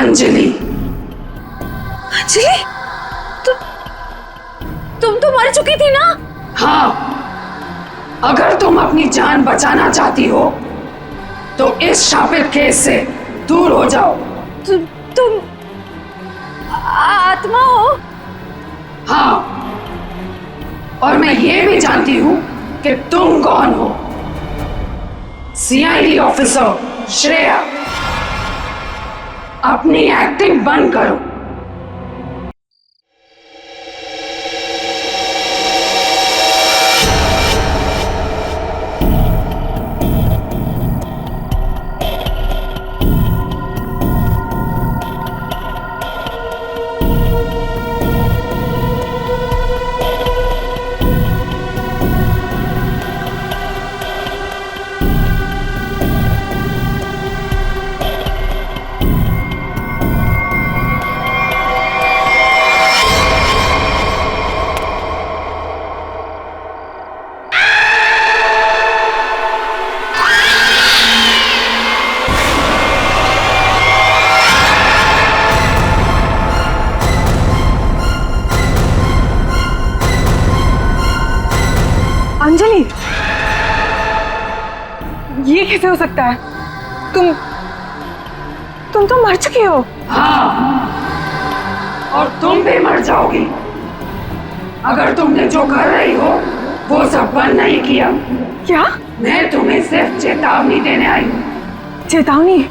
अंजलि। अंजलि, तुम तो मर चुकी थी ना? हाँ, अगर तुम अपनी जान बचाना चाहती हो तो इस शापित केस से दूर हो जाओ। तुम आत्मा हो? हाँ, और मैं ये भी जानती हूँ कि तुम कौन हो। सीआईडी ऑफिसर श्रेया, अपनी एक्टिंग बंद करो। अंजलि, ये कैसे हो सकता है? तुम तो मर चुकी हो। हाँ, और तुम भी मर जाओगी अगर तुमने जो कर रही हो वो सब बंद नहीं किया। क्या? मैं तुम्हें सिर्फ चेतावनी देने आई हूँ। चेतावनी?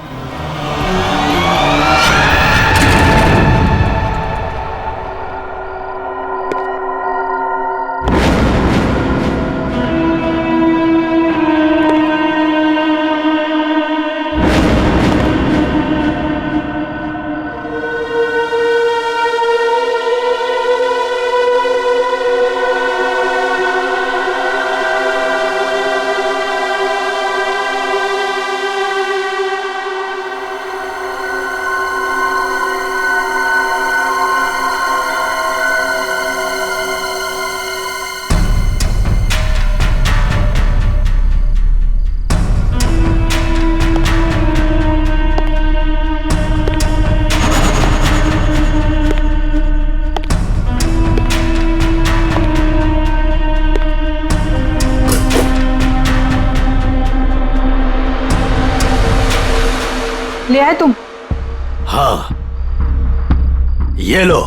ले आए तुम? हाँ, ये लो।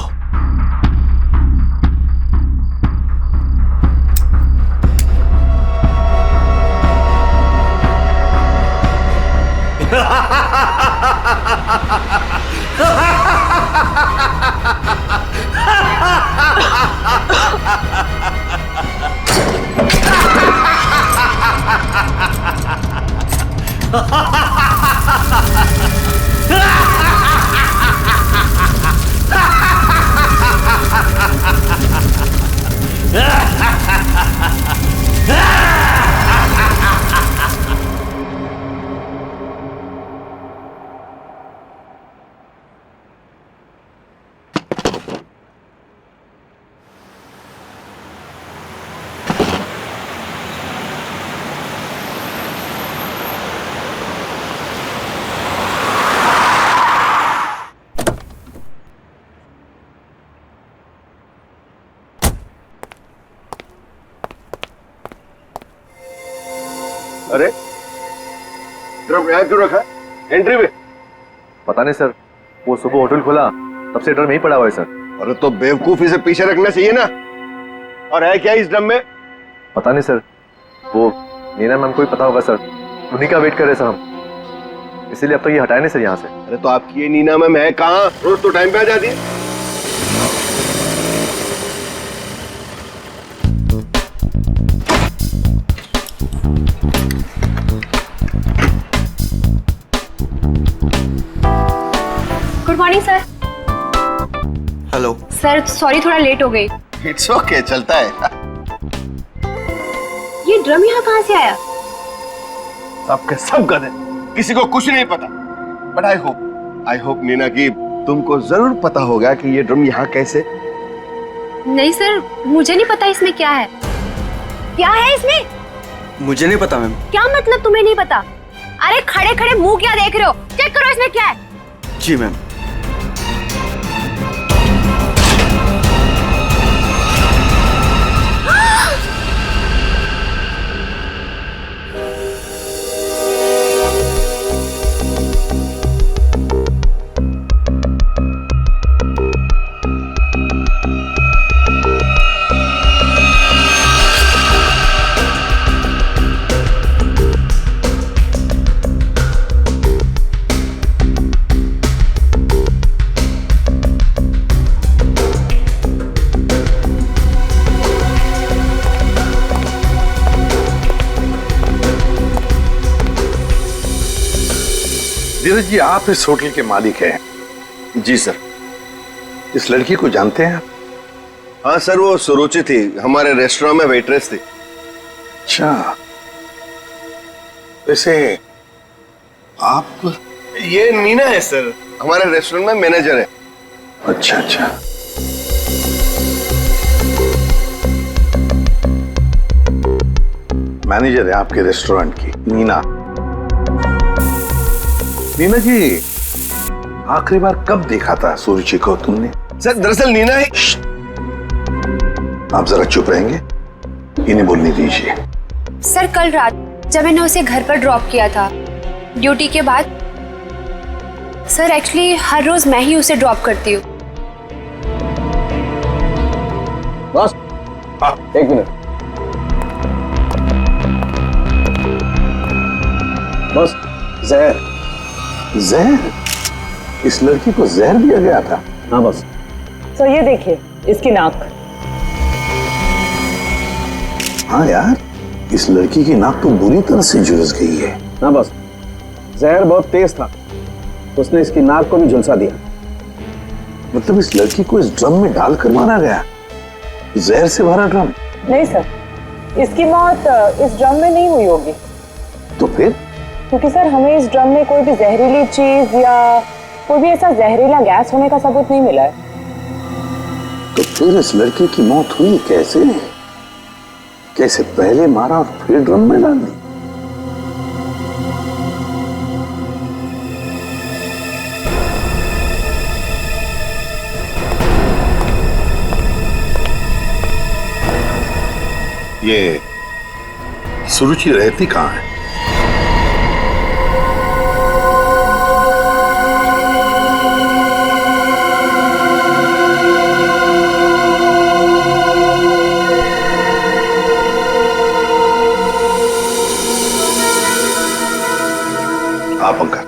अरे ड्रम यहाँ क्यों रखा? एंट्री में? पता नहीं सर, वो सुबह होटल खोला तब से ड्रम यहीं पड़ा हुआ है सर। अरे तो बेवकूफी से पीछे रखना चाहिए ना। और है क्या इस ड्रम में? पता नहीं सर, वो नीना मैम को ही पता होगा सर, उन्हीं का वेट कर रहे सर हम, इसीलिए अब तक ये हटाए नहीं सर यहाँ से। अरे तो आपकी ये नीना मैम है कहाँ? रोज तो टाइम पे आ जाती है। Good morning sir. Hello sir sorry, थोड़ा लेट हो गई। इट्स ओके, चलता है। ये ड्रम यहाँ कहाँ से आया? सबके सब गधे, किसी को कुछ नहीं पता। बट आई होप नीना कि तुमको जरूर पता होगा कि ये ड्रम यहाँ कैसे। नहीं सर, मुझे नहीं पता इसमें क्या है। क्या है इसमें? मुझे नहीं पता मैम। क्या मतलब तुम्हें नहीं पता? अरे खड़े खड़े मुंह क्या देख रहे हो? चेक करो इसमें क्या है। जी मैम। धीरज जी, आप इस होटल के मालिक हैं? जी सर। इस लड़की को जानते हैं आप? हाँ सर, वो सुरुचि थी, हमारे रेस्टोरेंट में वेट्रेस थी। अच्छा, वैसे आप? ये नीना है सर, हमारे रेस्टोरेंट में मैनेजर है। अच्छा अच्छा। मैनेजर है आपके रेस्टोरेंट की, नीना। नीना जी, आखिरी बार कब देखा था सुरुचि को तुमने? सर दरअसल नीना है। आप जरा चुप रहेंगे, इन्हें बोलने दीजिए। सर कल रात जब मैंने उसे घर पर ड्रॉप किया था ड्यूटी के बाद, सर एक्चुअली हर रोज मैं ही उसे ड्रॉप करती हूँ। बस हाँ, 1 मिनट। बस जहर। जहर? इस लड़की को जहर दिया गया था? हाँ बस। तो ये देखिए इसकी नाक। हाँ यार, इस लड़की की नाक तो बुरी तरह से झुलस गई है। हाँ बस, जहर बहुत तेज था, उसने इसकी नाक को भी झुलसा दिया। मतलब इस लड़की को इस ड्रम में डालकर मारा गया? जहर से भरा ड्रम? नहीं सर, इसकी मौत इस ड्रम में नहीं हुई होगी। तो फिर? क्योंकि सर हमें इस ड्रम में कोई भी जहरीली चीज या कोई भी ऐसा जहरीला गैस होने का सबूत नहीं मिला है। तो फिर इस लड़की की मौत हुई कैसे? कैसे पहले मारा और फिर ड्रम में डाल दी? ये सुरुचि रहती कहाँ है? आप अंकल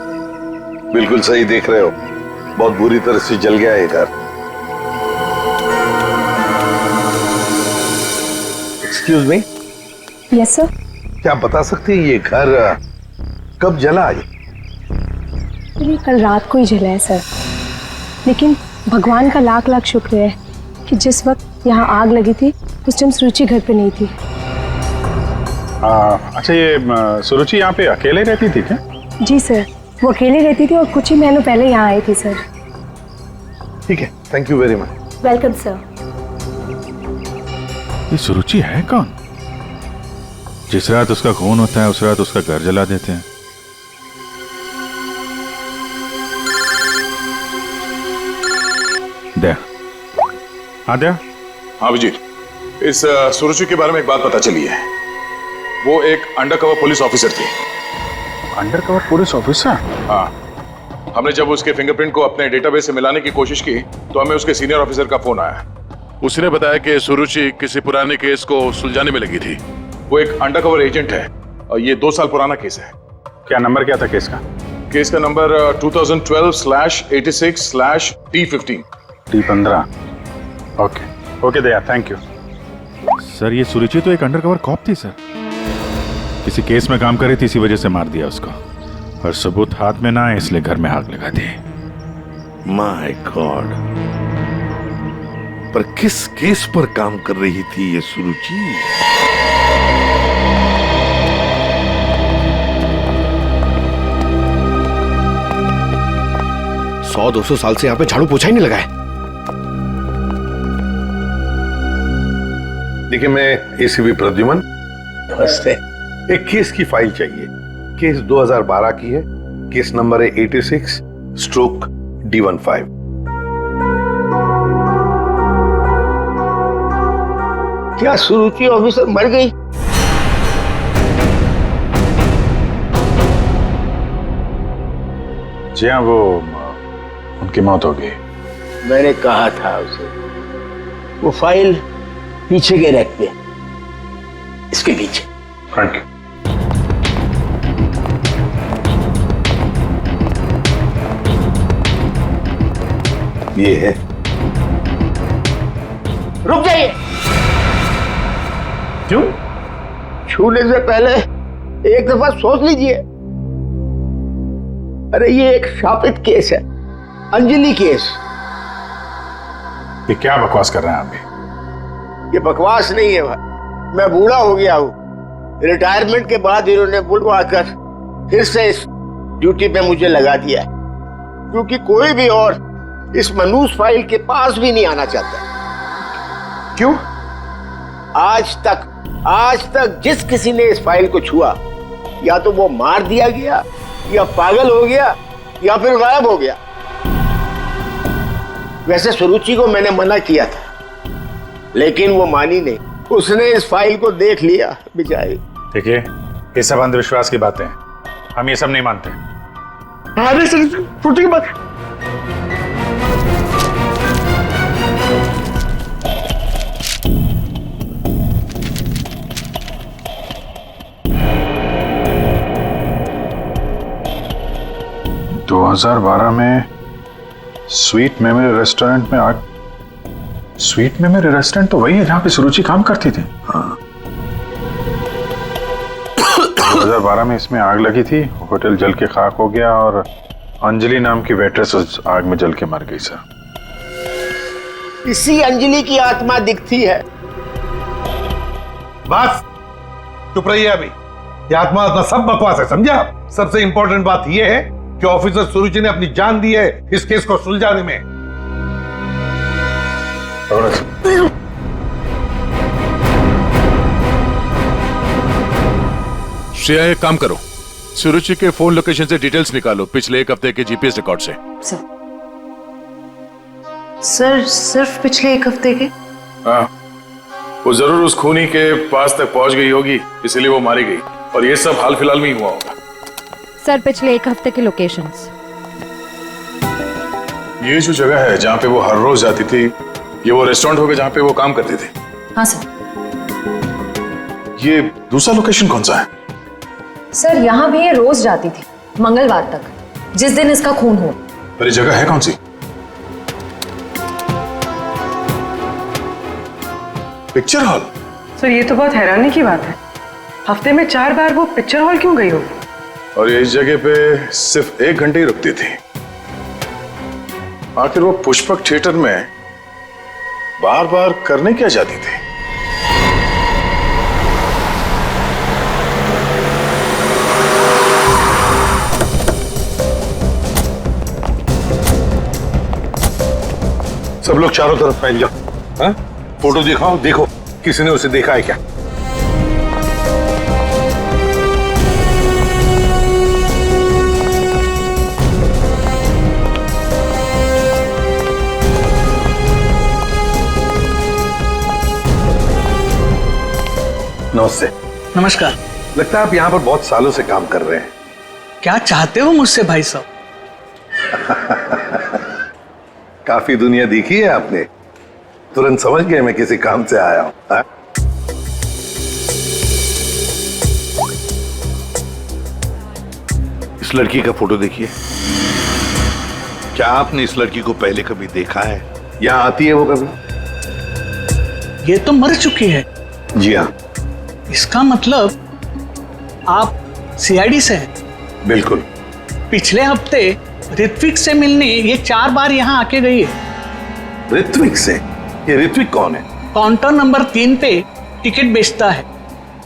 बिल्कुल सही देख रहे हो, बहुत बुरी तरह से जल गया है घर। Excuse me. Yes sir. क्या आप बता सकते हैं ये घर कब जला? ये कल रात को ही जला है सर, लेकिन भगवान का लाख लाख शुक्र है कि जिस वक्त यहाँ आग लगी थी उस टाइम सुरुचि घर पे नहीं थी। अच्छा, ये सुरुचि यहाँ पे अकेले रहती थी क्या? जी सर, वो अकेले रहती थी और कुछ ही महीनों पहले यहाँ आई थी सर। ठीक है, thank you very much. Welcome sir. ये सुरुचि है कौन? जिस रात उसका खून होता है उस रात उसका घर जला देते हैं। दे हाँ दे। हाँ विजीत, इस सुरुचि के बारे में एक बात पता चली है। वो एक अंडरकवर पुलिस ऑफिसर थी। Undercover police officer? हाँ, हमने जब उसके फिंगरप्रिंट को अपने डेटाबेस से मिलाने की कोशिश की तो हमें उसके सीनियर ऑफिसर का फोन आया। उसने बताया कि सुरुचि किसी पुराने केस को सुलझाने में लगी थी। वो एक अंडरकवर एजेंट है और ये 2 साल पुराना केस है। क्या नंबर क्या था केस का? केस का number 2012/86/T15। T15। Okay Daya, thank you sir. ये सुरुचि तो एक अंडरकवर कॉप थी सर, किसी केस में काम कर रही थी, इसी वजह से मार दिया उसको, और सबूत हाथ में ना है इसलिए घर में आग लगा दी। माय गॉड, पर किस केस पर काम कर रही थी ये सुरुचि? सौ 200 साल से यहाँ पे झाड़ू पोछा ही नहीं लगा है। देखिए, मैं एसीपी प्रद्युमन। नमस्ते। एक केस की फाइल चाहिए। केस 2012 की है, केस नंबर है 86/D15। क्या सुरुचि ऑफिसर मर गई? जी हाँ, वो उनकी मौत हो गई। मैंने कहा था उसे, वो फाइल पीछे के रैक पे, इसके पीछे। Thank you. ये है। रुक जाइए। क्यों? छूने से पहले एक दफा सोच लीजिए। अरे ये एक शापित केस है, अंजलि केस। ये क्या बकवास कर रहे हैं आप भी? ये बकवास नहीं है भाई, मैं बूढ़ा हो गया हूँ। रिटायरमेंट के बाद इन्होंने बुलवाकर फिर से इस ड्यूटी पे मुझे लगा दिया है, क्योंकि कोई भी और इस मनूस फाइल के पास भी नहीं आना चाहता। क्यों? आज तक जिस किसी ने इस फाइल को छुआ, या तो वो मार दिया गया, या पागल हो गया, या फिर गायब हो गया। वैसे सुरुचि को मैंने मना किया था, लेकिन वो मानी नहीं। उसने इस फाइल को देख लिया बेचारी। देखिए, ये सब अंधविश्वास की बातें हैं, हम ये सब नहीं मानते। अरे सुरुचि की बात। तो 2012 में स्वीट मेमोरी रेस्टोरेंट में आग। स्वीट मेमोरी रेस्टोरेंट तो वही है जहां पे सुरुचि काम करती थी। हाँ। 2012 में इसमें आग लगी थी, होटल जल के खाक हो गया और अंजलि नाम की वेट्रेस उस आग में जल के मर गई सर। इसी अंजलि की आत्मा दिखती है। बस चुप रहिए अभी। ये आत्मा सब बकवास है, समझा? सबसे इंपॉर्टेंट बात यह है कि ऑफिसर सुरुचि ने अपनी जान दी है इस केस को सुलझाने में। श्रेया, एक काम करो, सुरुचि के फोन लोकेशन से डिटेल्स निकालो पिछले एक हफ्ते के जीपीएस रिकॉर्ड से। सर सिर्फ पिछले एक हफ्ते के? हाँ, वो जरूर उस खूनी के पास तक पहुंच गई होगी, इसलिए वो मारी गई, और ये सब हाल फिलहाल में ही हुआ होगा। सर पिछले एक हफ्ते के लोकेशंस। ये जो जगह है जहाँ पे वो हर रोज जाती थी, ये वो रेस्टोरेंट होगा जहाँ पे वो काम करती थी? हाँ सर। ये दूसरा लोकेशन कौन सा है? सर यहाँ भी ये रोज जाती थी, मंगलवार तक, जिस दिन इसका खून हुआ। पर ये जगह है कौन सी? Picture hall. सर ये तो बहुत हैरानी की बात है, हफ्ते में 4 बार वो पिक्चर हॉल क्यों गई होगी? और ये इस जगह पे सिर्फ 1 घंटे ही रुकती थी। आखिर वो पुष्पक थिएटर में बार बार करने क्या जाती थी? सब लोग चारों तरफ फैल जाओ। हाँ? फोटो दिखाओ, देखो किसी ने उसे देखा है क्या? नमस्ते। नमस्कार। लगता है आप यहाँ पर बहुत सालों से काम कर रहे हैं। क्या चाहते हो मुझसे भाई साहब? काफी दुनिया देखी है आपने, तुरंत समझ गए मैं किसी काम से आया हूँ। इस लड़की का फोटो देखिए। क्या आपने इस लड़की को पहले कभी देखा है? यहाँ आती है वो कभी? ये तो मर चुकी है। जी हाँ। इसका मतलब आप सीआईडी से हैं? बिल्कुल। पिछले हफ्ते ऋत्विक से मिलने ये 4 बार यहाँ आके गई है। ऋत्विक से? ये ऋत्विक कौन है? काउंटर नंबर 3 पे टिकट बेचता है।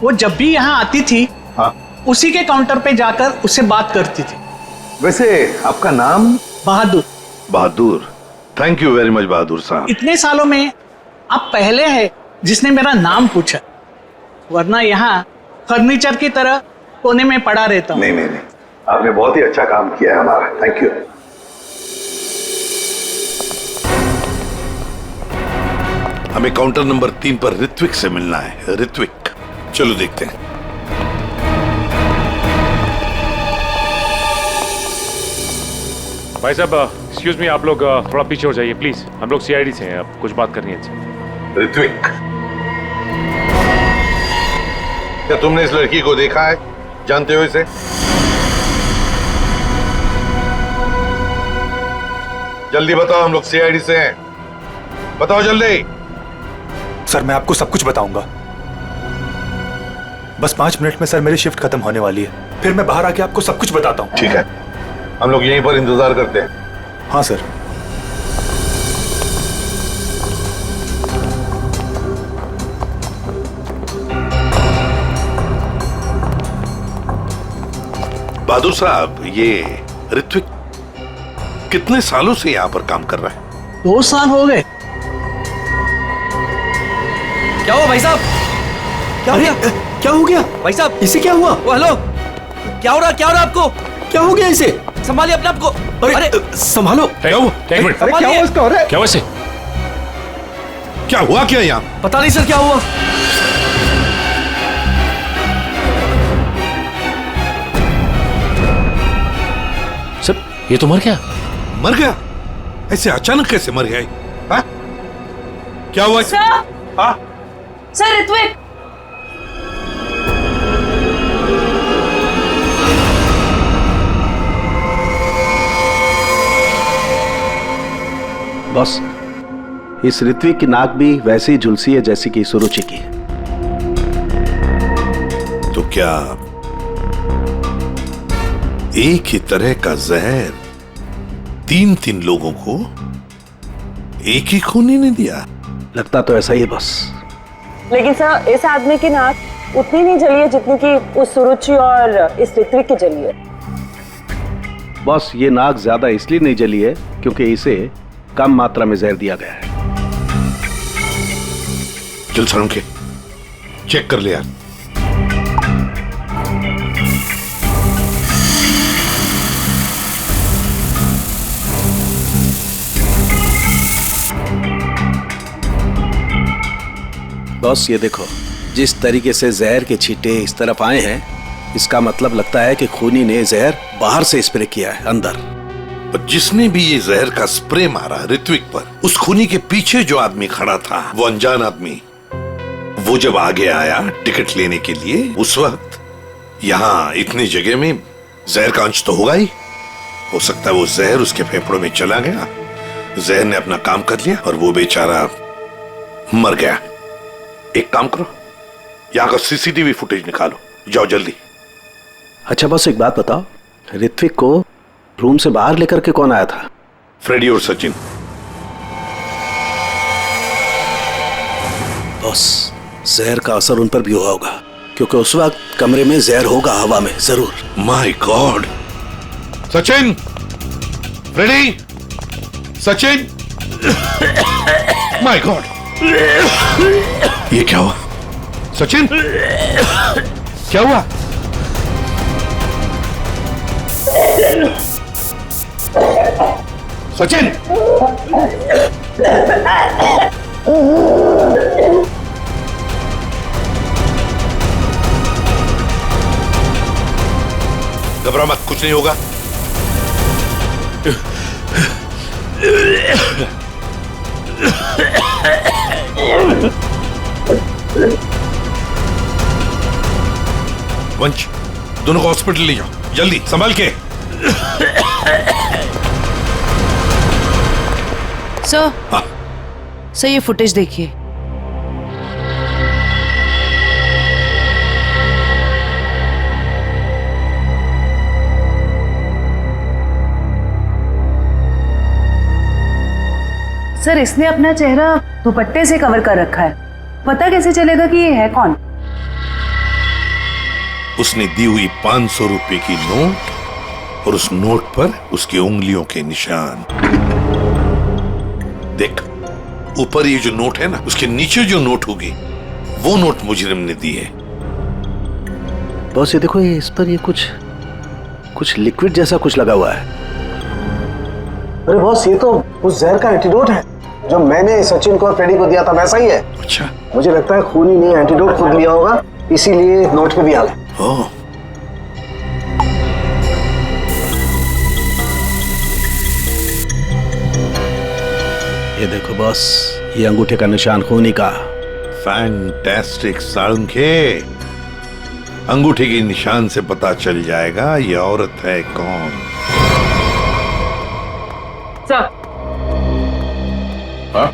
वो जब भी यहाँ आती थी, हाँ, उसी के काउंटर पे जाकर उससे बात करती थी। वैसे आपका नाम? बहादुर। बहादुर, थैंक यू वेरी मच बहादुर साहब। इतने सालों में आप पहले हैं जिसने मेरा नाम पूछा, वरना यहाँ फर्नीचर की तरह कोने में पड़ा रहता हूँ। नहीं, आपने बहुत ही अच्छा काम किया है हमारा, थैंक यू। हमें काउंटर नंबर 3 पर ऋत्विक से मिलना है। ऋत्विक, चलो देखते हैं। भाई साहब, एक्सक्यूज मी, आप लोग थोड़ा पीछे हो जाइए प्लीज। हम लोग सीआईडी से हैं, अब कुछ बात करनी है इनसे। ऋत्विक, क्या तुमने इस लड़की को देखा है? जानते हो इसे? जल्दी बताओ, हम लोग सीआईडी से हैं, बताओ जल्दी। सर मैं आपको सब कुछ बताऊंगा, बस 5 मिनट में सर मेरी शिफ्ट खत्म होने वाली है, फिर मैं बाहर आके आपको सब कुछ बताता हूँ। ठीक है, हम लोग यहीं पर इंतजार करते हैं। हाँ सर। बहादुर साहब, ये ऋत्विक कितने सालों से यहाँ पर काम कर रहा है? 2 साल हो गए। क्या हुआ भाई साहब? क्या हो गया? क्या हो गया भाई साहब? इसे क्या हुआ? ओ हेलो, क्या हो रहा आपको? क्या हो गया इसे? संभालिए अपने आप को। अरे संभालो। क्या हुआ? एक मिनट। अरे क्या हुआ इसका? अरे क्या हुआ इसे? क्या हुआ क्या यहाँ? पता नहीं सर क्या हुआ। सर ये तो मर गया। मर गया? ऐसे अचानक कैसे मर गया? हाँ? क्या हुआ? हाँ? सर ऋत्विक, बॉस, इस ऋत्विक की नाक भी वैसी झुलसी है जैसी कि सुरुचि की। तो क्या एक ही तरह का जहर 3 लोगों को एक ही खूनी ने दिया? लगता तो ऐसा ही है बॉस। लेकिन सर इस आदमी की नाक उतनी नहीं जली है जितनी कि उस सुरुचि और इस ऋत्विक की जली है। बॉस, ये नाक ज्यादा इसलिए नहीं जली है क्योंकि इसे कम मात्रा में जहर दिया गया है। चल सर, उनके चेक कर ले यार। बॉस ये देखो, जिस तरीके से जहर के छींटे इस तरफ आए हैं, इसका मतलब लगता है कि खूनी ने जहर बाहर से स्प्रे किया है अंदर। पर जिसने भी ये जहर का स्प्रे मारा ऋत्विक पर, उस खूनी के पीछे जो आदमी खड़ा था, वो अनजान आदमी, वो जब आगे आया टिकट लेने के लिए, उस वक्त यहाँ इतनी जगह में जहर का अंश तो होगा ही। हो सकता है वो जहर उसके फेफड़ों में चला गया, जहर ने अपना काम कर लिया और वो बेचारा मर गया। एक काम करो, यहाँ का सीसीटीवी फुटेज निकालो, जाओ जल्दी। अच्छा बॉस, एक बात बताओ, ऋत्विक को रूम से बाहर लेकर के कौन आया था? फ्रेडी और सचिन। बॉस, जहर का असर उन पर भी हुआ होगा क्योंकि उस वक्त कमरे में जहर होगा हवा में जरूर। My god! Sachin, Freddie, Sachin, my god! ये क्या हुआ? सचिन, क्या हुआ? सचिन! घबरा मत, कुछ नहीं होगा। वंश, दोनों को हॉस्पिटल ले जाओ जल्दी, संभाल के। सर, सर ये फुटेज देखिए। सर इसने अपना चेहरा दुपट्टे से कवर कर रखा है, पता कैसे चलेगा कि ये है कौन? उसने दी हुई 500 रुपए की नोट और उस नोट पर उसकी उंगलियों के निशान। देख, ऊपर ये जो नोट है ना, उसके नीचे जो नोट होगी वो नोट मुजरिम ने दी है। बॉस ये देखो, ये इस पर ये कुछ लिक्विड जैसा कुछ लगा हुआ है। अरे बॉस, ये तो उस जहर का एंटीडोट है जो मैंने सचिन को और फ्रेडी को दिया था, वैसा ही है। अच्छा, मुझे लगता है खूनी ने एंटीडोट खुद लिया होगा, इसीलिए नोट पे भी आ गया। ओह, ये देखो बॉस, ये अंगूठे का निशान खूनी का। फैंटास्टिक साळुंखे। अंगूठे के निशान से पता चल जाएगा ये औरत है कौन। सर, हाँ?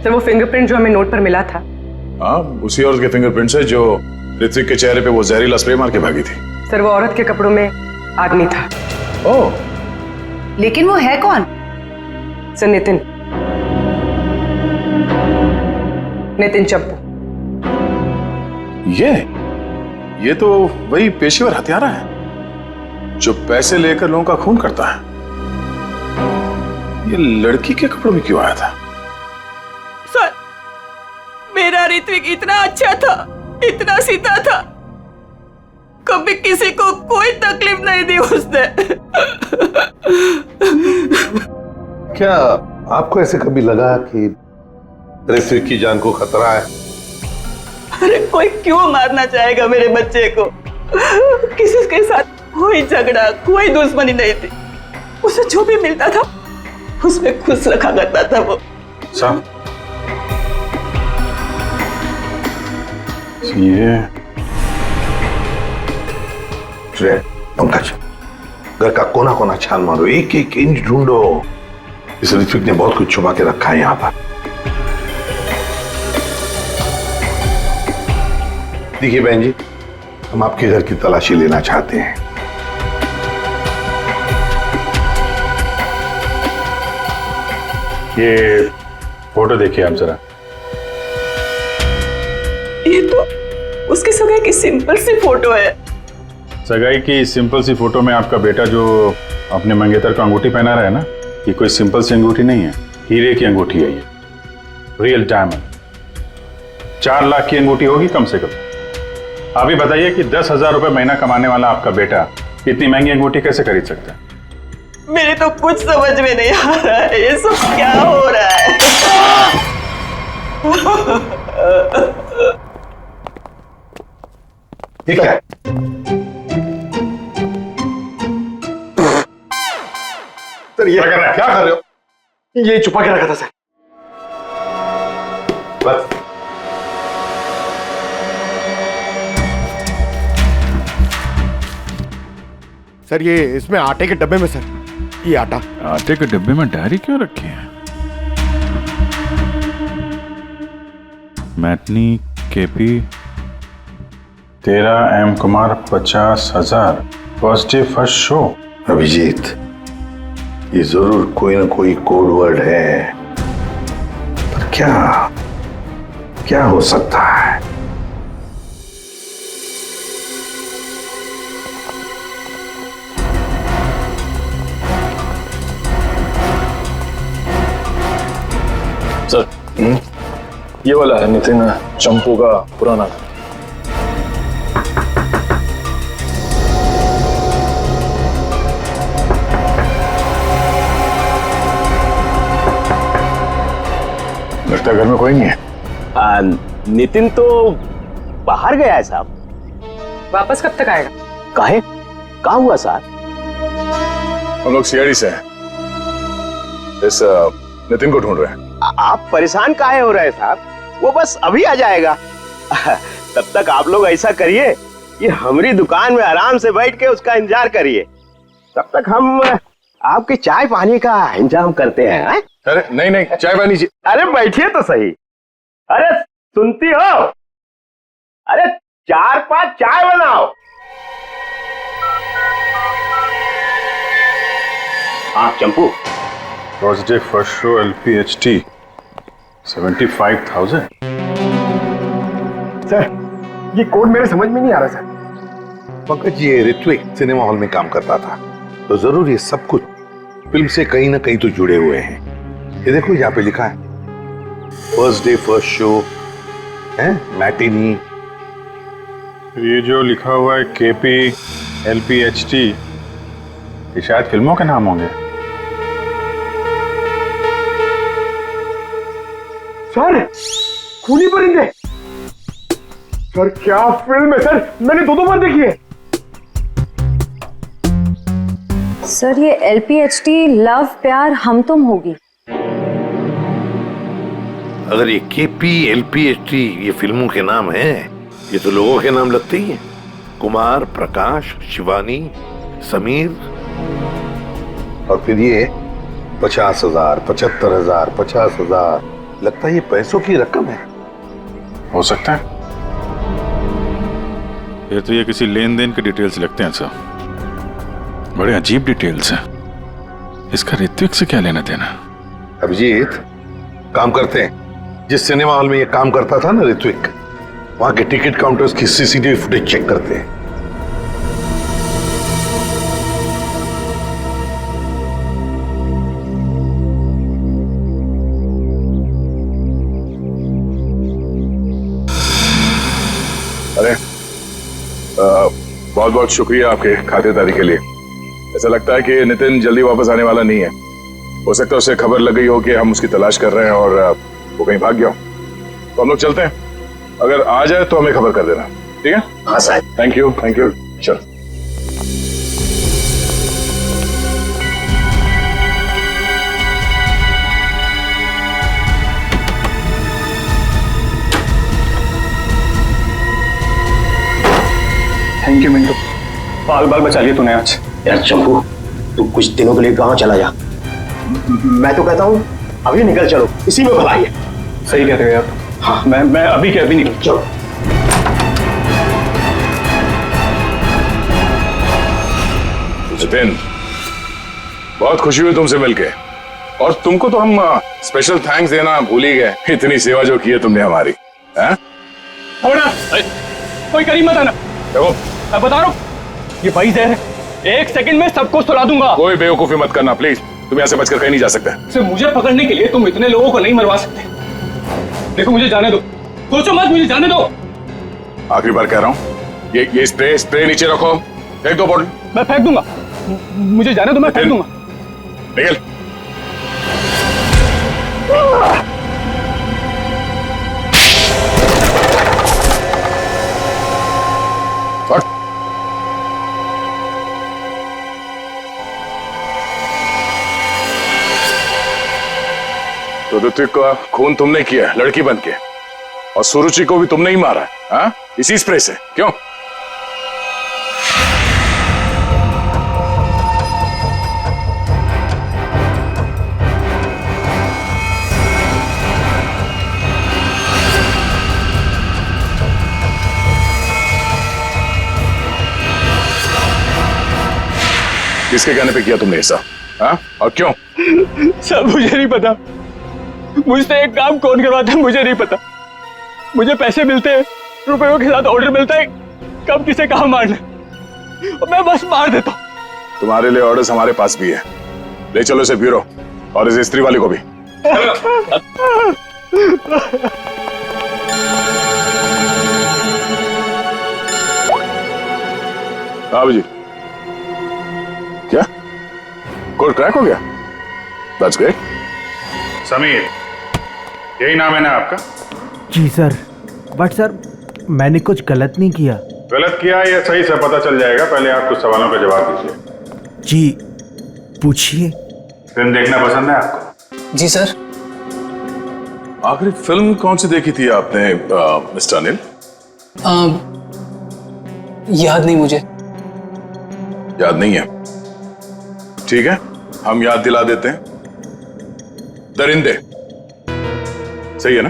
सर वो फिंगरप्रिंट जो हमें नोट पर मिला था, हाँ, उसी औरत के फिंगरप्रिंट्स है जो ऋत्विक के चेहरे पे वो जहरीला स्प्रे मार के भागी थी। सर वो औरत के कपड़ों में आदमी था। ओह, लेकिन वो है कौन? सर नितिन, नितिन चप्पू। ये तो वही पेशेवर हत्यारा है जो पैसे लेकर लोगों का खून करता है। ये लड़की के कपड़ों में क्यों आया था? सर, मेरा ऋत्विक इतना अच्छा था, इतना सीधा था, कभी किसी को कोई तकलीफ नहीं दी उसने। क्या आपको ऐसे कभी लगा कि ऋत्विक की जान को खतरा है? अरे कोई क्यों मारना चाहेगा मेरे बच्चे को? किसी के साथ कोई झगड़ा, कोई दुश्मनी नहीं थी। उसे जो भी मिलता था उसमें खुश रखा करता था वो। साहब, ये पंकज, घर का कोना कोना छान मारो, एक एक इंच ढूंढो। इस ऋत्विक ने बहुत कुछ छुपा के रखा है यहाँ पर। देखिए बहन जी, हम आपके घर की तलाशी लेना चाहते हैं। ये फोटो देखिए आप जरा। ये तो उसकी सगाई की सिंपल सी फोटो है। सगाई की सिंपल सी फोटो में आपका बेटा जो अपने मंगेतर को अंगूठी पहना रहा है ना, ये कोई सिंपल सी अंगूठी नहीं है, हीरे की अंगूठी है ये, रियल डायमंड। 4 लाख की अंगूठी होगी कम से कम। अभी बताइए कि 10,000 रुपए महीना कमाने वाला आपका बेटा इतनी महंगी अंगूठी कैसे खरीद सकता है? मेरे तो कुछ समझ में नहीं आ रहा है, ये सब क्या हो रहा है? ठीक है, सर ये क्या कर रहे हो? ये छुपा के रखा था सर। बस सर, ये इसमें आटे के डब्बे में सर, ये आटा। आटे के डब्बे में डायरी क्यों रखी है? Matinee KP 13 M Kumar 50,000 first day first show. Abhijeet, ये जरूर कोई ना कोई कोड वर्ड है, पर क्या हो सकता है? सर, ये वाला है नितिन चंपू का पुराना। लगता है घर में कोई नहीं है। नितिन तो बाहर गया है साहब। वापस कब तक आएगा? काहे? कहाँ हुआ साहब? हम लोग सीआईडी से हैं, इस नितिन को ढूंढ रहे हैं। आप परेशान काहे हो रहे हैं साहब? वो बस अभी आ जाएगा। तब तक आप लोग ऐसा करिए कि हमारी दुकान में आराम से बैठ के उसका इंतजार करिए। तब तक हम आपके चाय पानी का इंतजाम करते हैं। अरे नहीं, चाय पानी। अरे बैठिए तो सही। अरे सुनती हो? अरे 4-5 चाय बनाओ। हाँ Champu, first day first show LPHT 75,000। Sir, ये कोड मेरे समझ में नहीं आ रहा सर। पंकज, ये ऋत्विक सिनेमा हॉल में काम करता था, तो जरूर ये सब कुछ फिल्म से कहीं ना कहीं तो जुड़े हुए हैं। ये देखो, यहाँ पे लिखा है फर्स्ट डे फर्स्ट शो है, मैटिनी। ये जो लिखा हुआ है KP LPHT, ये शायद फिल्मों के नाम होंगे। सर, खूनी परिंदे। सर क्या फिल्म है सर, मैंने 2 बार देखी है। सर, ये LPHT लव प्यार हम तुम होगी। अगर ये KP LPHT ये फिल्मों के नाम हैं, ये तो लोगों के नाम लगते ही हैं। कुमार, प्रकाश, शिवानी, समीर। और फिर ये 50,000, 75,000, 50,000, लगता है ये पैसों की रकम है। हो सकता है। फिर तो ये किसी लेन देन के डिटेल्स लगते हैं सर। बड़े अजीब डिटेल्स हैं। इसका ऋत्विक से क्या लेना देना? अभिजीत, काम करते हैं। जिस सिनेमा हॉल में ये काम करता था ना ऋत्विक, वहां के टिकट काउंटर्स की सीसीटीवी फुटेज चेक करते हैं। अरे बहुत बहुत शुक्रिया आपके खातिरदारी के लिए। ऐसा लगता है कि नितिन जल्दी वापस आने वाला नहीं है। हो सकता है उसे खबर लग गई हो कि हम उसकी तलाश कर रहे हैं और वो कहीं भाग गया हो। तो हम लोग चलते हैं, अगर आ जाए तो हमें खबर कर देना, ठीक है? हाँ साहब। थैंक यू चल। थैंक यू मिंटू, बाल बाल बचा लिया तूने आज। यार चंपू, तू कुछ दिनों के लिए गांव चला जा। मैं तो कहता हूँ अभी निकल चलो, इसी में भलाई है। सही कह रहे हो यार। हाँ, मैं अभी के अभी निकल। चलो। नितिन, बहुत खुशी हुई तुमसे मिलके, और तुमको तो हम स्पेशल थैंक्स देना भूल ही गए। इतनी सेवा जो की है तुमने हमारी। कोई करीब मत आना। देखो मैं बता रहा हूँ, ये वही जहर है, एक सेकंड में सबको सुला दूंगा। कोई बेवकूफी मत करना प्लीज, तुम यहाँ से बचकर कहीं नहीं जा सकते। सिर्फ मुझे पकड़ने के लिए तुम इतने लोगों को नहीं मरवा सकते। देखो मुझे जाने दो, सोचो मत, मुझे जाने दो। आखिरी बार कह रहा हूँ, ये स्प्रे नीचे रखो, फेंक दो बोतल। मैं फेंक दूंगा, मुझे जाने दो, मैं फेंक दूंगा। निकल। तो ऋत्विक का खून तुमने किया लड़की बन के, और सुरुचि को भी तुमने ही मारा, हाँ? इसी स्प्रे से, क्यों? किसके कहने पे किया तुमने ऐसा, हाँ? और क्यों? सब मुझे नहीं पता, मुझसे एक काम कौन करवाता है मुझे नहीं पता। मुझे पैसे मिलते हैं, रुपयों के साथ ऑर्डर मिलता है कब किसे कहाँ मारना, और मैं बस मार देता हूँ। तुम्हारे लिए ऑर्डर्स हमारे पास भी है, ले चलो इसे ब्यूरो, और इस स्त्री वाले को भी। हाँ जी, क्या कोड क्रैक हो गया? That's great. समीर, यही नाम है ना आपका? जी सर, बट सर मैंने कुछ गलत नहीं किया। गलत किया या सही से पता चल जाएगा, पहले आप कुछ सवालों का जवाब दीजिए। जी पूछिए। फिल्म देखना पसंद है आपको? जी सर। आखिरी फिल्म कौन सी देखी थी आपने मिस्टर अनिल? याद नहीं मुझे। याद नहीं है? ठीक है, हम याद दिला देते हैं। दरिंदे, सही है ना?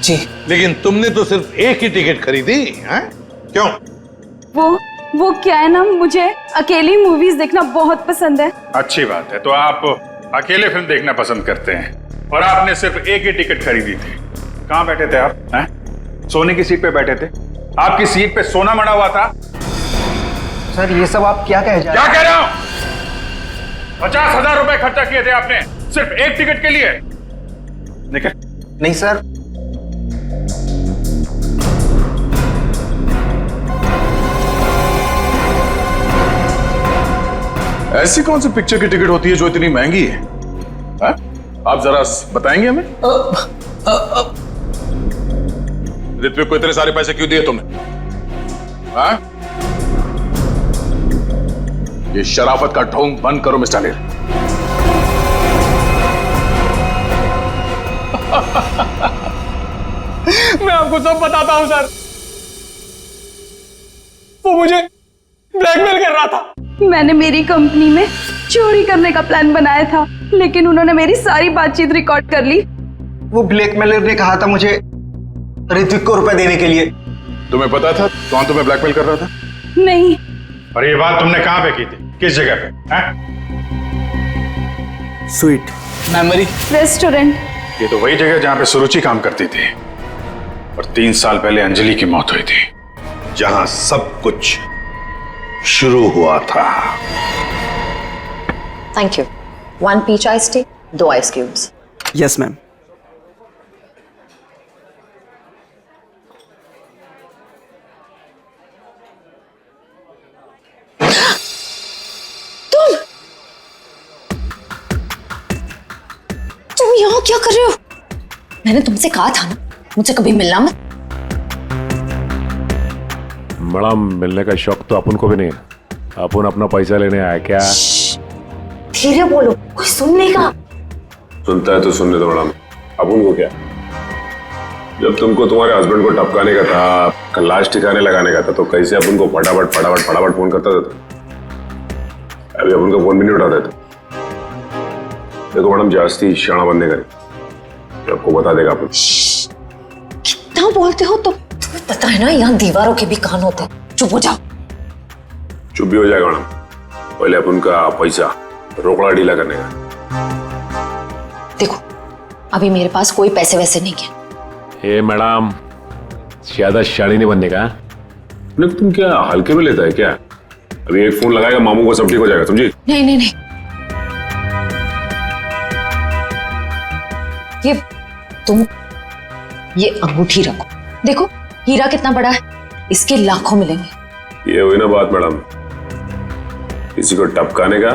जी। लेकिन तुमने तो सिर्फ एक ही टिकट खरीदी, हैं? क्यों? वो क्या है ना, मुझे अकेली मूवीज देखना बहुत पसंद है। अच्छी बात है, तो आप अकेले फिल्म देखना पसंद करते हैं, और आपने सिर्फ एक ही टिकट खरीदी थी। कहाँ बैठे थे आप? हैं? सोने की सीट पे बैठे थे? आपकी सीट पे सोना मड़ा हुआ था? सर ये सब आप क्या कह रहे हैं? क्या कह रहा हूं? 50,000 रुपए खर्चा किए थे आपने सिर्फ एक टिकट के लिए। निकल। नहीं सर। ऐसी कौन सी पिक्चर की टिकट होती है जो इतनी महंगी है? हा? आप जरा बताएंगे हमें? ऋत्विक को इतने सारे पैसे क्यों दिए तुमने? हा? ये शराफत का ढोंग बंद करो मिस्टर अनिल। मैं आपको सब बताता हूं सर। वो मुझे ब्लैकमेल कर रहा था। मैंने मेरी कंपनी में चोरी करने का प्लान बनाया था, लेकिन उन्होंने मेरी सारी बातचीत रिकॉर्ड कर ली। वो ब्लैकमेलर ने कहा था मुझे ऋत्विक को रुपए देने के लिए, तुम्हें पता था कौन तुम्हें ब्लैकमेल कर रहा था? नहीं। और ये बात तुमने कहां पे की थी, किस जगह पे? Sweet memory restaurant. ये तो वही जगह जहां पे सुरुचि काम करती थी और 3 साल पहले अंजलि की मौत हुई थी, जहां सब कुछ शुरू हुआ था। Thank you. 1 peach ice tea, 2 ice cubes. Yes ma'am. तुम यहाँ क्या कर रहे हो? मैंने तुमसे कहा था ना मुझसे कभी मिलना मत। मैडम, मिलने का शौक तो अपन को भी नहीं है। अपन अपना पैसा लेने आया क्या? धीरे बोलो, कोई सुन लेगा। सुनता है तो सुनने दो मैडम। अपन को क्या? जब तुमको तुम्हारे हस्बैंड को टपकाने का था, लाश ठिकाने लगाने का था, तो कैसे अपन को फटाफट फटाफट फटाफट फोन करता था? अभी अपन को फोन भी नहीं उठाते थे। देखो मैडम, जास्ती शाना बनने का आपको बता देगा अपन। कितना बोलते हो तुम? तुम्हें पता है ना यहाँ दीवारों के भी कान होते हैं। चुप हो जाओ। चुप भी हो जाएगा मैडम। पहले अपन का पैसा रोकड़ा ढीला करने का। देखो अभी मेरे पास कोई पैसे वैसे नहीं है। ए मैडम, ज्यादा शाड़ी नहीं बनने का। तुम क्या हल्के में लेता है क्या? अभी एक फोन लगाएगा मामू को सब ठीक हो जाएगा, समझी? नहीं नहीं नहीं, ये अंगूठी रखो। देखो हीरा कितना बड़ा है, इसके लाखों मिलेंगे। ये हुई ना बात मैडम, किसी को टपकाने का,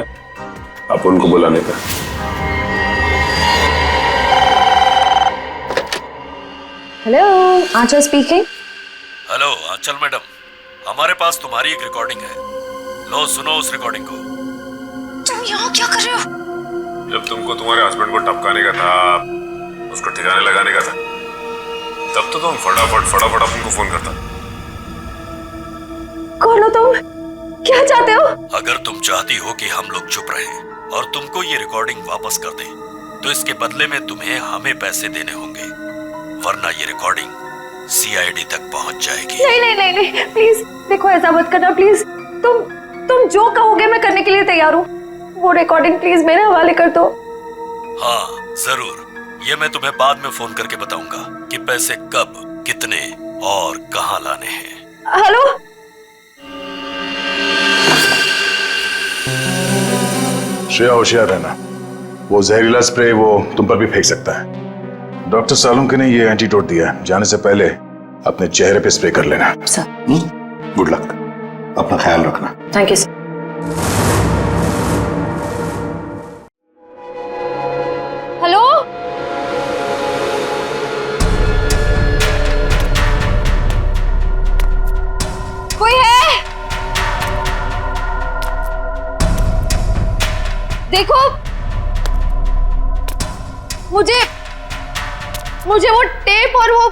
अपन को बुलाने का। हेलो, आंचल स्पीकिंग। हेलो आंचल मैडम, हमारे पास तुम्हारी एक रिकॉर्डिंग है, लो सुनो उस रिकॉर्डिंग को। तुम यहाँ क्या कर रहे हो? जब तुमको तुम्हारे हस्बैंड को टपकाने का था, उसको ठिकाने लगाने का था, तब तो तुम फटाफट फटाफट अपन को फोन करता। कौन हो तुम? क्या चाहते हो? अगर तुम चाहती हो कि हम लोग चुप रहें और तुमको ये रिकॉर्डिंग वापस कर दें, तो इसके बदले में तुम्हें हमें पैसे देने होंगे, वरना ये रिकॉर्डिंग सीआईडी तक पहुंच जाएगी। नहीं नहीं नहीं नहीं, प्लीज देखो ऐसा मत करना प्लीज। तुम जो कहोगे मैं करने के लिए तैयार हूँ। वो रिकॉर्डिंग प्लीज मेरे हवाले कर दो। हाँ जरूर, ये मैं तुम्हें बाद में फोन करके बताऊंगा कि पैसे कब, कितने और कहां लाने हैं। हेलो, श्रेया होशियार रहना, वो जहरीला स्प्रे वो तुम पर भी फेंक सकता है। डॉक्टर सालुंके ने ये एंटीडोट दिया, जाने से पहले अपने चेहरे पे स्प्रे कर लेना। गुड लक, अपना ख्याल रखना। Thank you sir. हेलो, कोई है? देखो मुझे वो टेप और वो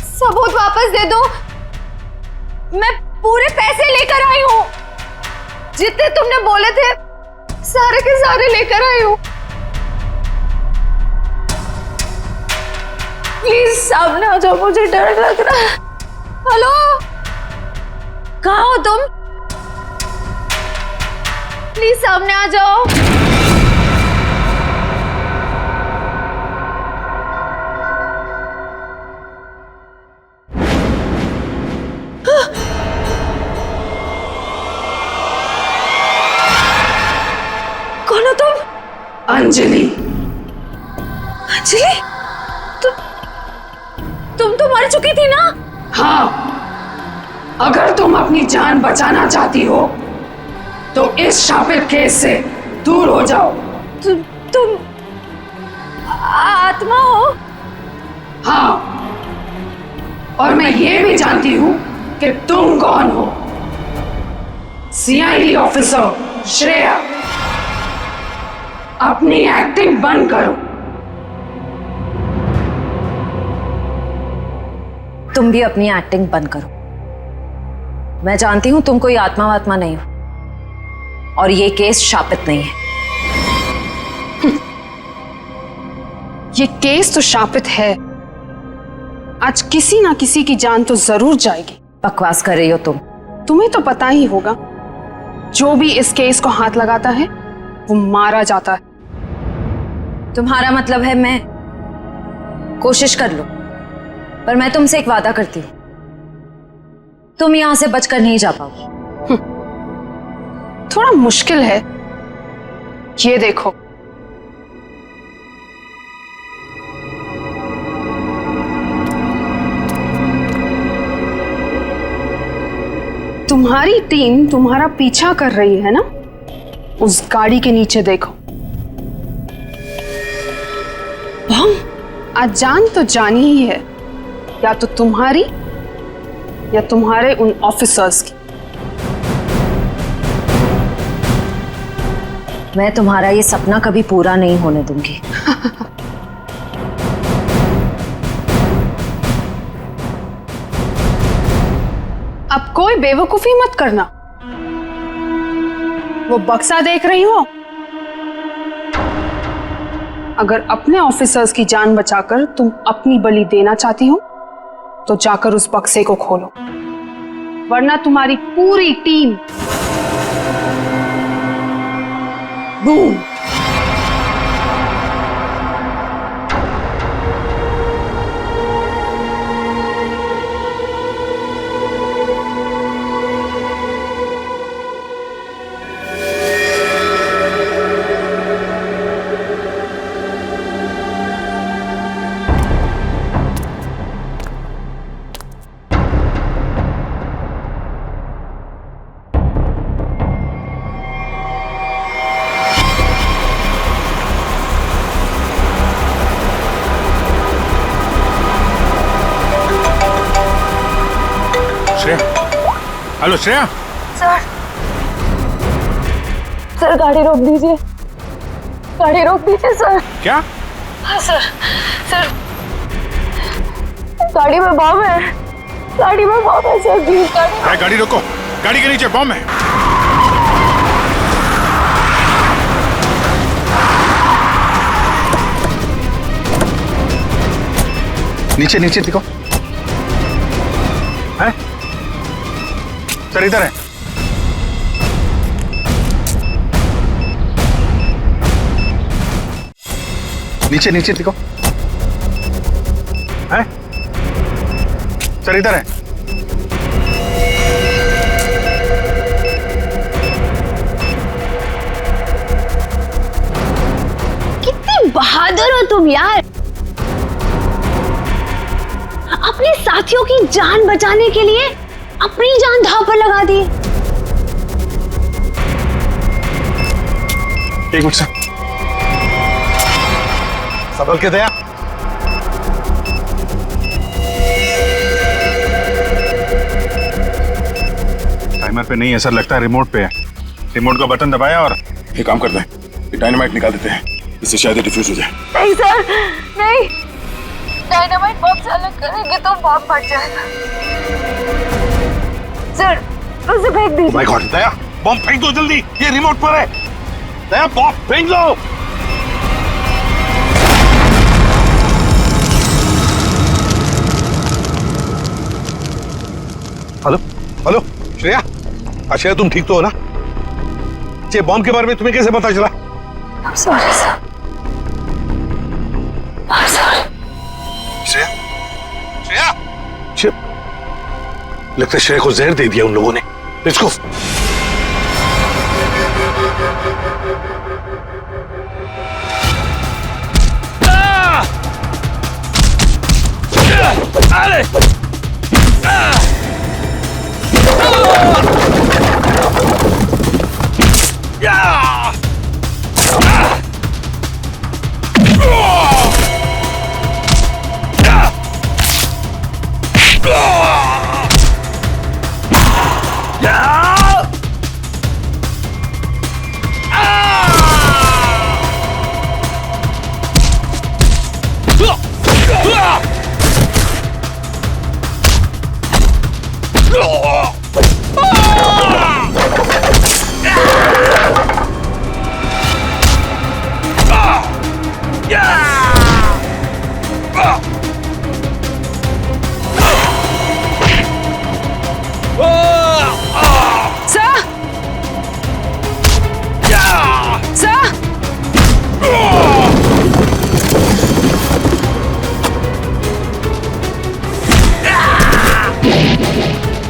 सबूत वापस दे दो। मैं पूरे पैसे लेकर आई हूँ, जितने तुमने बोले थे सारे के सारे लेकर आई हूँ। प्लीज सामने आ जाओ, मुझे डर लग रहा है। हेलो, कहाँ हो तुम? प्लीज सामने आ जाओ। कौन हो तुम? अंजलि। अंजलि, तुम तो मर चुकी थी ना? हाँ, अगर तुम अपनी जान बचाना चाहती हो तो इस शापित केस से दूर हो जाओ। तुम आत्मा हो? हाँ, और मैं ये भी जानती हूँ कि तुम कौन हो। सीआईडी ऑफिसर श्रेया, अपनी एक्टिंग बंद करो। तुम भी अपनी एक्टिंग बंद करो। मैं जानती हूं तुम कोई आत्मा वात्मा नहीं हो, और ये केस शापित नहीं है। ये केस तो शापित है, आज किसी ना किसी की जान तो जरूर जाएगी। बकवास कर रही हो तुम। तुम्हें तो पता ही होगा, जो भी इस केस को हाथ लगाता है वो मारा जाता है। तुम्हारा मतलब है मैं कोशिश कर लूं, पर मैं तुमसे एक वादा करती हूं, तुम यहां से बचकर नहीं जा पाओगी। थोड़ा मुश्किल है, ये देखो। तुम्हारी टीम तुम्हारा पीछा कर रही है ना, उस गाड़ी के नीचे देखो। बम? आज जान तो जानी ही है, या तो तुम्हारी या तुम्हारे उन ऑफिसर्स की। मैं तुम्हारा ये सपना कभी पूरा नहीं होने दूंगी। अब कोई बेवकूफी मत करना। वो बक्सा देख रही हो, अगर अपने ऑफिसर्स की जान बचाकर तुम अपनी बलि देना चाहती हो तो जाकर उस बक्से को खोलो, वरना तुम्हारी पूरी team boom. Hello Shreya. Sir गाड़ी रोक दीजिए, गाड़ी रोक दीजिए सर। क्या? हाँ सर, सर गाड़ी में बम है, गाड़ी में बम है सर, प्लीज गाड़ी रोको, गाड़ी के नीचे बम है। नीचे नीचे दिखो। है? सर इधर है। नीचे नीचे दिखो। है? सर इधर है। कितनी बहादुर हो तुम यार, अपने साथियों की जान बचाने के लिए अपनी जान दांव पर लगा दी। एक मिनट सर, संभल के दया। टाइमर पे नहीं है सर, लगता है रिमोट पे है। रिमोट का बटन दबाया और ये काम करते हैं, ये डायनामाइट निकाल देते हैं, इससे शायद ये डिफ्यूज हो जाए। नहीं सर, नहीं, डायनामाइट बम से अलग करेंगे तो बम फट जाएगा। सर उसे फेंक दीजिए। माय गॉड, दया बम फेंक दो जल्दी, ये रिमोट पर है। दया बम फेंक दो। हेलो हेलो श्रेया, श्रेया तुम ठीक तो हो ना? ये बम के बारे में तुम्हें कैसे पता चला? I'm sorry sir, I'm sorry। Shreya, Shreya, लगता है श्रेया को जहर दे दिया उन लोगों ने। Let's go. अरे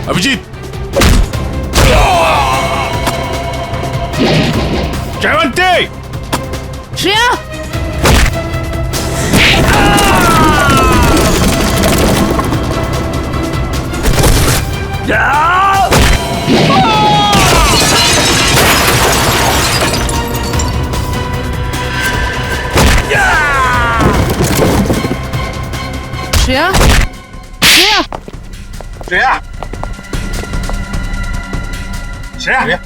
अभिजीत, जयवंती, श्रेया, श्रेया, श्रेया, श्रेया, श्रेया,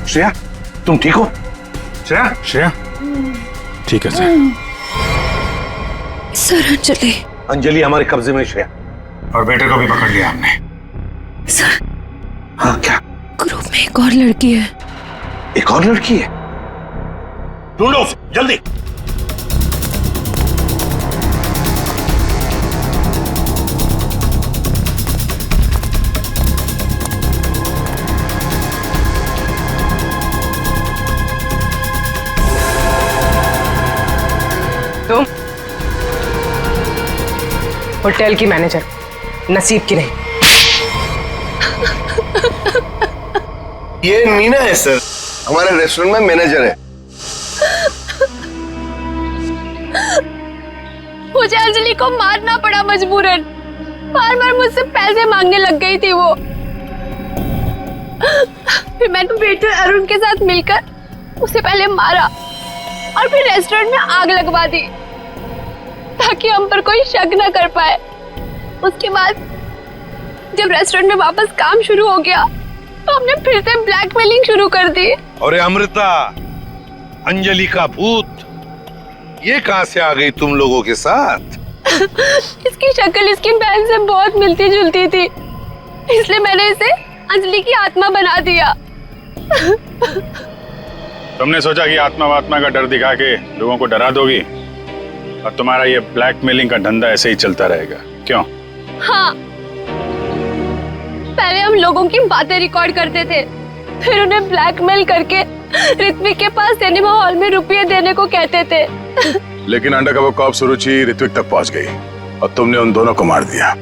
श्रेया, तुम ठीक हो? श्रेया, श्रेया, ठीक है सर। सर अंजलि। अंजलि हमारे कब्जे में, श्रेया। और बेटे को भी पकड़ लिया हमने। सर, हाँ क्या? ग्रुप में एक और लड़की है। एक और लड़की है? ढूंढो उसे, जल्दी। तुम होटल की मैनेजर, नसीब की नहीं। ये मीना है सर, हमारे रेस्टोरेंट में मैनेजर है। मुझे अंजलि को मारना पड़ा मजबूरन। बार बार मुझसे पैसे मांगने लग गई थी वो। फिर मैंने वेटर अरुण के साथ मिलकर उसे पहले मारा और फिर रेस्टोरेंट में आग लगवा दी ताकि हम पर कोई शक न कर पाए। उसके बाद जब रेस्टोरेंट में वापस काम शुरू हो गया तो हमने फिर से ब्लैकमेलिंग शुरू कर दी। अरे अमृता, अंजलि का भूत ये कहां से आ गई तुम लोगों के साथ? इसकी शक्ल इसकी बहन से बहुत मिलती जुलती थी, इसलिए मैंने इसे अंजलि की आत्मा बना दिया। तुमने सोचा कि आत्मा वात्मा का डर दिखा के लोगों को डरा दोगी और तुम्हारा ये ब्लैकमेलिंग का धंधा ऐसे ही चलता रहेगा, क्यों? हाँ, पहले हम लोगों की बातें रिकॉर्ड करते थे, फिर उन्हें ब्लैकमेल करके ऋत्विक के पास सिनेमा हॉल में रुपये देने को कहते थे। लेकिन अंडरकवर कॉप सुरुचि ऋत्विक तक पहुंच गई और तुमने उन दोनों को मार दिया।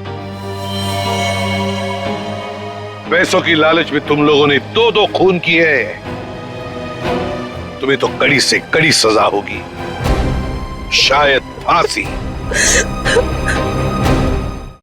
पैसों की लालच में तुम लोगों ने दो खून किए। तुम्हें तो कड़ी से कड़ी सजा होगी, शायद फांसी।